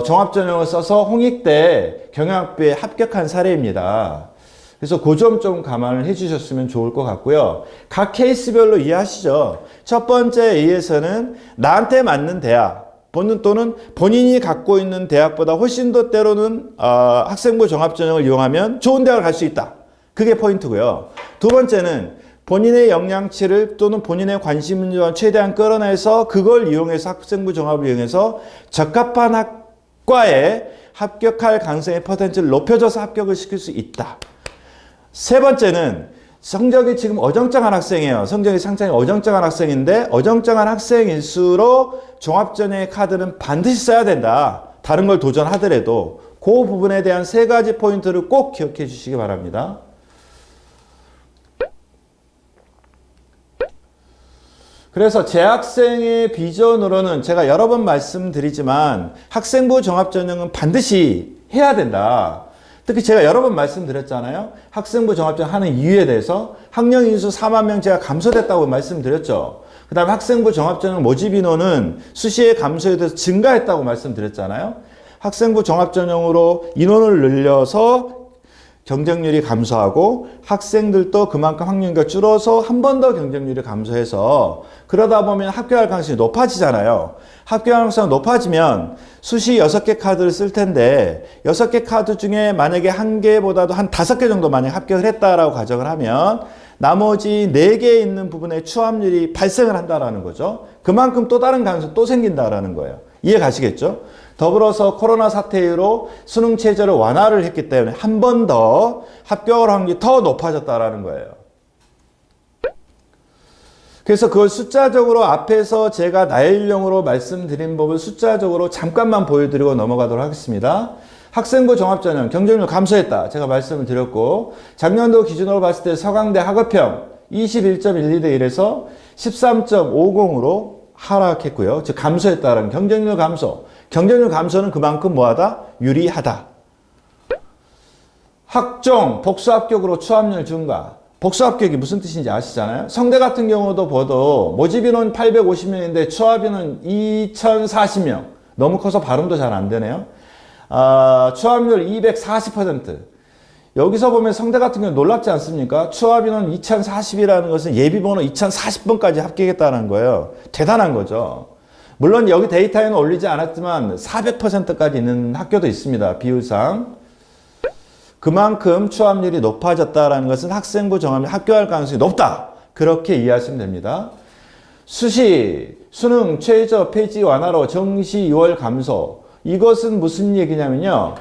종합전형을 써서 홍익대 경영학부에 합격한 사례입니다. 그래서 그 점 좀 감안을 해 주셨으면 좋을 것 같고요. 각 케이스별로 이해하시죠. 첫 번째 A에서는 나한테 맞는 대학 또는 본인이 갖고 있는 대학보다 훨씬 더 때로는 학생부 종합전형을 이용하면 좋은 대학을 갈 수 있다. 그게 포인트고요. 두 번째는 본인의 역량치를 또는 본인의 관심을 최대한 끌어내서 그걸 이용해서 학생부 종합을 이용해서 적합한 학과에 합격할 가능성의 퍼센트를 높여줘서 합격을 시킬 수 있다. 세 번째는 성적이 지금 어정쩡한 학생이에요. 성적이 상당히 어정쩡한 학생인데 어정쩡한 학생일수록 종합전형의 카드는 반드시 써야 된다. 다른 걸 도전하더라도 그 부분에 대한 3가지 포인트를 꼭 기억해 주시기 바랍니다. 그래서 재학생의 비전으로는 제가 여러 번 말씀드리지만 학생부 종합전형은 반드시 해야 된다. 특히 제가 여러 번 말씀드렸잖아요. 학생부 종합전형 하는 이유에 대해서 학령 인수 4만 명 제가 감소됐다고 말씀드렸죠. 그 다음에 학생부 종합전형 모집 인원은 수시의 감소에 대해서 증가했다고 말씀드렸잖아요. 학생부 종합전형으로 인원을 늘려서 경쟁률이 감소하고 학생들도 그만큼 학년이 줄어서 한 번 더 경쟁률이 감소해서 그러다 보면 합격할 가능성이 높아지잖아요. 합격할 가능성이 높아지면 수시 6개 카드를 쓸 텐데 6개 카드 중에 만약에 1개보다도 한 5개 정도 만약 합격을 했다라고 가정을 하면 나머지 4개에 있는 부분에 추합률이 발생을 한다라는 거죠. 그만큼 또 다른 가능성이 또 생긴다라는 거예요. 이해 가시겠죠? 더불어서 코로나 사태 이후로 수능 체제를 완화를 했기 때문에 한 번 더 합격할 확률이 더 높아졌다라는 거예요. 그래서 그걸 숫자적으로 앞에서 제가 나일령으로 말씀드린 법을 숫자적으로 잠깐만 보여드리고 넘어가도록 하겠습니다. 학생부 종합전형 경쟁률 감소했다. 제가 말씀을 드렸고 작년도 기준으로 봤을 때 서강대 학업형 21.12대 1에서 13.50으로 하락했고요. 즉 감소했다라는 경쟁률 감소. 경쟁률 감소는 그만큼 뭐하다? 유리하다. 학종, 복수합격으로 추합률 증가. 복수합격이 무슨 뜻인지 아시잖아요? 성대 같은 경우도 봐도 모집인원 850명인데 추합인원 2040명. 너무 커서 발음도 잘 안 되네요. 추합률 240%. 여기서 보면 성대 같은 경우 놀랍지 않습니까? 추합인원 2040이라는 것은 예비번호 2040번까지 합격했다는 거예요. 대단한 거죠. 물론 여기 데이터에는 올리지 않았지만 400%까지 있는 학교도 있습니다. 비율상. 그만큼 추합률이 높아졌다는 것은 학생부 종합에 합격할 가능성이 높다. 그렇게 이해하시면 됩니다. 수시, 수능, 최저, 폐지 완화로 정시 2월 감소. 이것은 무슨 얘기냐면요.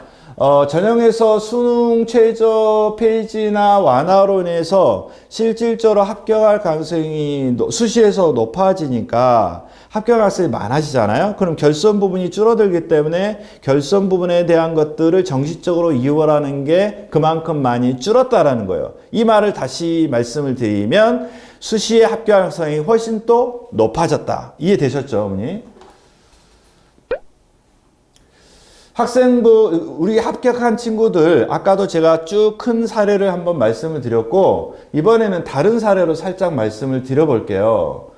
전형에서 수능 최저 폐지나 완화로 인해서 실질적으로 합격할 가능성이 수시에서 높아지니까 합격할 가능성이 많아지잖아요. 그럼 결선 부분이 줄어들기 때문에 결선 부분에 대한 것들을 정식적으로 이용하는 게 그만큼 많이 줄었다라는 거예요. 이 말을 다시 말씀을 드리면 수시의 합격 가능성이 훨씬 또 높아졌다. 이해되셨죠, 어머니? 학생부 우리 합격한 친구들 아까도 제가 쭉 큰 사례를 한번 말씀을 드렸고 이번에는 다른 사례로 살짝 말씀을 드려볼게요.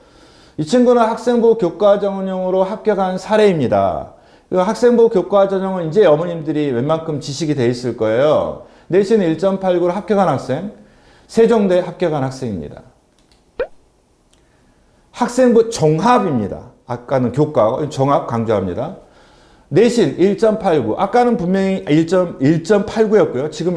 이 친구는 학생부 교과전형으로 합격한 사례입니다. 학생부 교과전형은 이제 어머님들이 웬만큼 지식이 돼 있을 거예요. 내신 1.89로 합격한 학생, 세종대 합격한 학생입니다. 학생부 종합입니다. 아까는 교과, 종합 강조합니다. 내신 1.89. 아까는 분명히 1.89였고요. 지금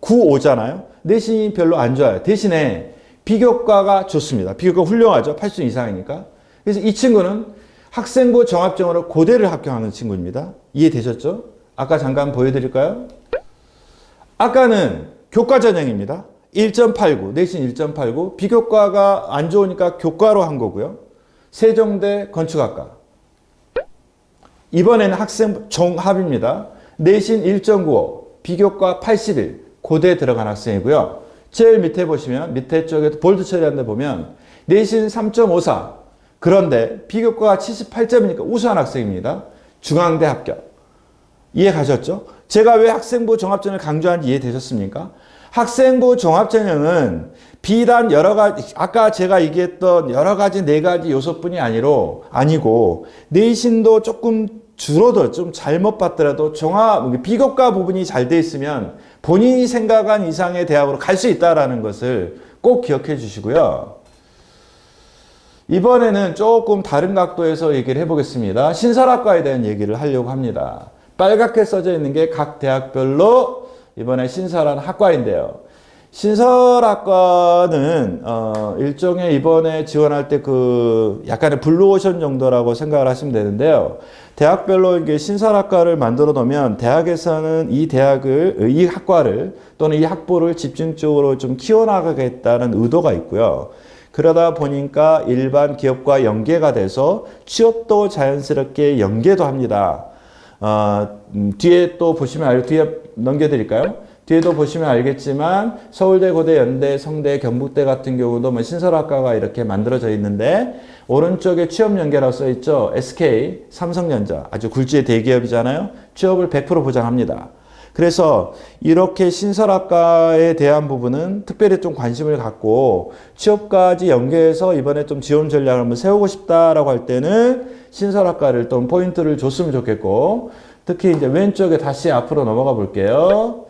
9, 5잖아요. 내신이 별로 안 좋아요. 대신에 비교과가 좋습니다. 비교과 훌륭하죠. 80점 이상이니까. 그래서 이 친구는 학생부 종합전형으로 고대를 합격하는 친구입니다. 이해되셨죠? 아까 잠깐 보여드릴까요? 아까는 교과 전형입니다. 1.89, 내신 1.89. 비교과가 안 좋으니까 교과로 한 거고요. 세종대 건축학과. 이번에는 학생부 종합입니다. 내신 1.95, 비교과 81, 고대 들어간 학생이고요. 제일 밑에 보시면, 밑에 쪽에 볼드 처리한 데 보면 내신 3.54, 그런데 비교과가 78점이니까 우수한 학생입니다. 중앙대 합격. 이해 가셨죠? 제가 왜 학생부 종합전형을 강조하는지 이해되셨습니까? 학생부 종합전형은 비단 여러 가지, 아까 제가 얘기했던 여러 가지 네 가지 요소뿐이 아니고 내신도 조금 줄어들, 좀 잘못 봤더라도 비교과 부분이 잘 돼 있으면 본인이 생각한 이상의 대학으로 갈 수 있다는 것을 꼭 기억해 주시고요. 이번에는 조금 다른 각도에서 얘기를 해보겠습니다. 신설학과에 대한 얘기를 하려고 합니다. 빨갛게 써져 있는 게 각 대학별로 이번에 신설한 학과인데요. 신설학과는 일종의 이번에 지원할 때 약간의 블루오션 정도라고 생각을 하시면 되는데요. 대학별로 이게 신설학과를 만들어 놓으면 대학에서는 이 학과를 또는 이 학부를 집중적으로 좀 키워나가겠다는 의도가 있고요. 그러다 보니까 일반 기업과 연계가 돼서 취업도 자연스럽게 연계도 합니다. 뒤에 또 보시면 뒤에 넘겨드릴까요? 뒤에도 보시면 알겠지만 서울대, 고대, 연대, 성대, 경북대 같은 경우도 신설학과가 이렇게 만들어져 있는데 오른쪽에 취업 연계라고 써 있죠. SK, 삼성전자 아주 굴지의 대기업이잖아요. 취업을 100% 보장합니다. 그래서 이렇게 신설학과에 대한 부분은 특별히 좀 관심을 갖고 취업까지 연계해서 이번에 좀 지원 전략을 한번 세우고 싶다라고 할 때는 신설학과를 좀 포인트를 줬으면 좋겠고, 특히 이제 왼쪽에 다시 앞으로 넘어가 볼게요.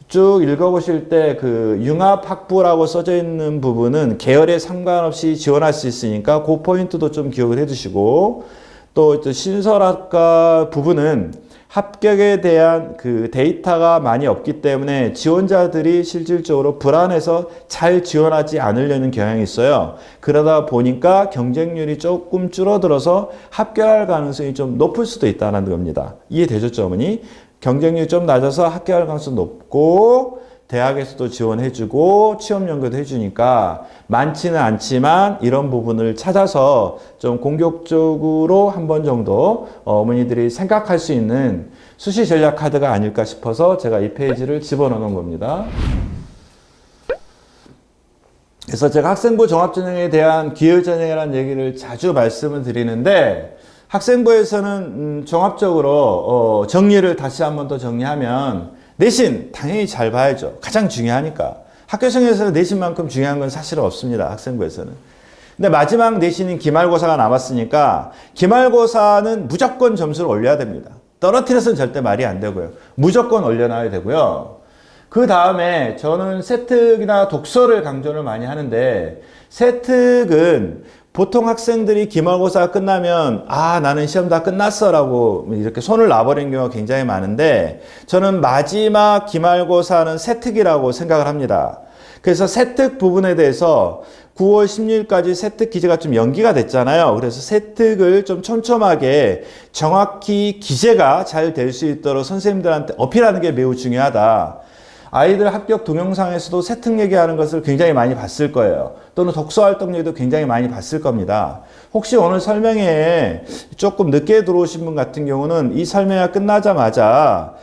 쭉 읽어보실 때 융합학부라고 써져 있는 부분은 계열에 상관없이 지원할 수 있으니까 그 포인트도 좀 기억을 해 두시고, 또 신설학과 부분은 합격에 대한 데이터가 많이 없기 때문에 지원자들이 실질적으로 불안해서 잘 지원하지 않으려는 경향이 있어요. 그러다 보니까 경쟁률이 조금 줄어들어서 합격할 가능성이 좀 높을 수도 있다는 겁니다. 이해되셨죠, 어머니? 경쟁률이 좀 낮아서 합격할 가능성이 높고 대학에서도 지원해주고 취업 연계도 해주니까 많지는 않지만 이런 부분을 찾아서 좀 공격적으로 한 번 정도 어머니들이 생각할 수 있는 수시 전략 카드가 아닐까 싶어서 제가 이 페이지를 집어넣어 놓은 겁니다. 그래서 제가 학생부 종합전형에 대한 기혈전형이라는 얘기를 자주 말씀을 드리는데, 학생부에서는 종합적으로 정리를 다시 한 번 더 정리하면 내신 당연히 잘 봐야죠. 가장 중요하니까. 학교생에서 내신만큼 중요한 건 사실은 없습니다. 학생부에서는. 근데 마지막 내신인 기말고사가 남았으니까 기말고사는 무조건 점수를 올려야 됩니다. 떨어뜨려서는 절대 말이 안 되고요. 무조건 올려놔야 되고요. 그 다음에 저는 세특이나 독서를 강조를 많이 하는데, 세특은 보통 학생들이 기말고사 끝나면 나는 시험 다 끝났어 라고 이렇게 손을 놔버리는 경우가 굉장히 많은데, 저는 마지막 기말고사는 세특이라고 생각을 합니다. 그래서 세특 부분에 대해서 9월 16일까지 세특 기재가 좀 연기가 됐잖아요. 그래서 세특을 좀 촘촘하게 정확히 기재가 잘 될 수 있도록 선생님들한테 어필하는 게 매우 중요하다. 아이들 합격 동영상에서도 세특 얘기하는 것을 굉장히 많이 봤을 거예요. 또는 독서활동 얘기도 굉장히 많이 봤을 겁니다. 혹시 오늘 설명회에 조금 늦게 들어오신 분 같은 경우는 이 설명회가 끝나자마자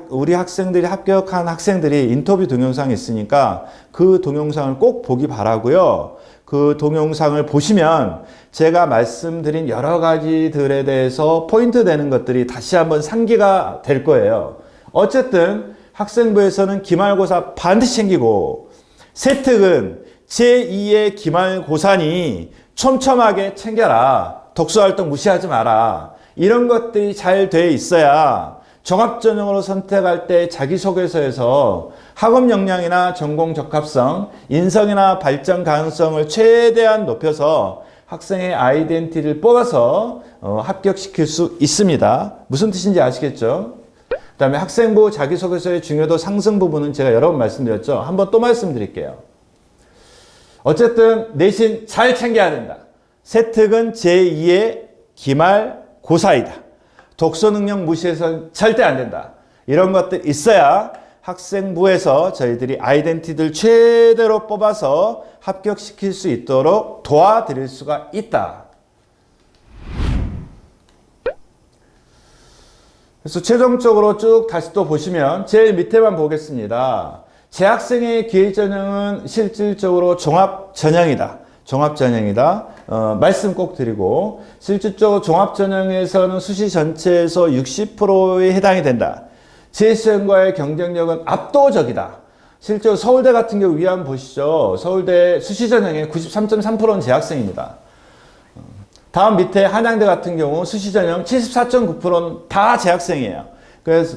우리 학생들이 합격한 학생들이 인터뷰 동영상이 있으니까 그 동영상을 꼭 보기 바라고요. 그 동영상을 보시면 제가 말씀드린 여러 가지들에 대해서 포인트 되는 것들이 다시 한번 상기가 될 거예요. 어쨌든 학생부에서는 기말고사 반드시 챙기고, 세특은 제2의 기말고사니 촘촘하게 챙겨라. 독서활동 무시하지 마라. 이런 것들이 잘 돼 있어야 종합전형으로 선택할 때 자기소개서에서 학업 역량이나 전공 적합성, 인성이나 발전 가능성을 최대한 높여서 학생의 아이덴티티를 뽑아서 합격시킬 수 있습니다. 무슨 뜻인지 아시겠죠? 그다음에 학생부 자기소개서의 중요도 상승 부분은 제가 여러 번 말씀드렸죠. 한번 또 말씀드릴게요. 어쨌든 내신 잘 챙겨야 된다. 세특은 제2의 기말고사이다. 독서 능력 무시해서는 절대 안 된다. 이런 것들 있어야 학생부에서 저희들이 아이덴티티를 최대로 뽑아서 합격시킬 수 있도록 도와드릴 수가 있다. 그래서 최종적으로 쭉 다시 또 보시면 제일 밑에만 보겠습니다. 재학생의 기회전형은 실질적으로 종합전형이다. 종합전형이다. 말씀 꼭 드리고 실질적으로 종합전형에서는 수시 전체에서 60%에 해당이 된다. 재시험과의 경쟁력은 압도적이다. 실제로 서울대 같은 경우 위안 보시죠. 서울대 수시 전형의 93.3%는 재학생입니다. 다음 밑에 한양대 같은 경우 수시 전형 74.9%는 다 재학생이에요.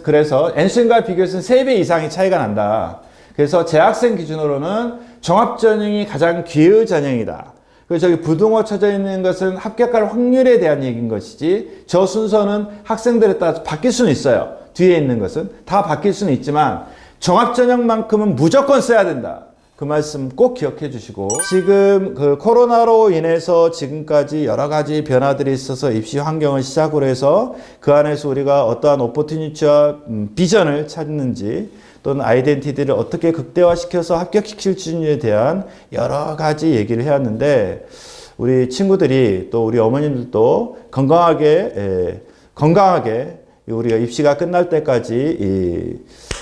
그래서 NCN과 비교해서는 3배 이상의 차이가 난다. 그래서 재학생 기준으로는 종합전형이 가장 기의 전형이다. 그래서 저기 부등호 쳐져 있는 것은 합격할 확률에 대한 얘기인 것이지 저 순서는 학생들에 따라서 바뀔 수는 있어요. 뒤에 있는 것은 다 바뀔 수는 있지만 종합전형만큼은 무조건 써야 된다. 그 말씀 꼭 기억해 주시고 지금 그 코로나로 인해서 지금까지 여러 가지 변화들이 있어서 입시 환경을 시작으로 해서 그 안에서 우리가 어떠한 오퍼튜니티와 비전을 찾는지 또는 아이덴티티를 어떻게 극대화시켜서 합격시킬 수있는지에 대한 여러 가지 얘기를 해왔는데 우리 친구들이 또 우리 어머님들도 건강하게 우리가 입시가 끝날 때까지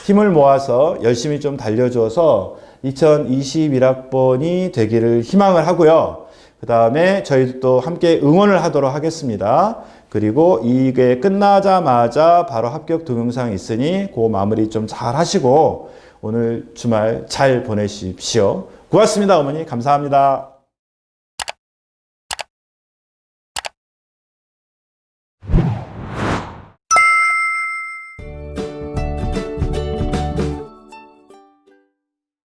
힘을 모아서 열심히 좀 달려줘서 2021학번이 되기를 희망을 하고요. 그 다음에 저희도 함께 응원을 하도록 하겠습니다. 그리고 이게 끝나자마자 바로 합격 동영상이 있으니 그 마무리 좀 잘 하시고 오늘 주말 잘 보내십시오. 고맙습니다, 어머니. 감사합니다.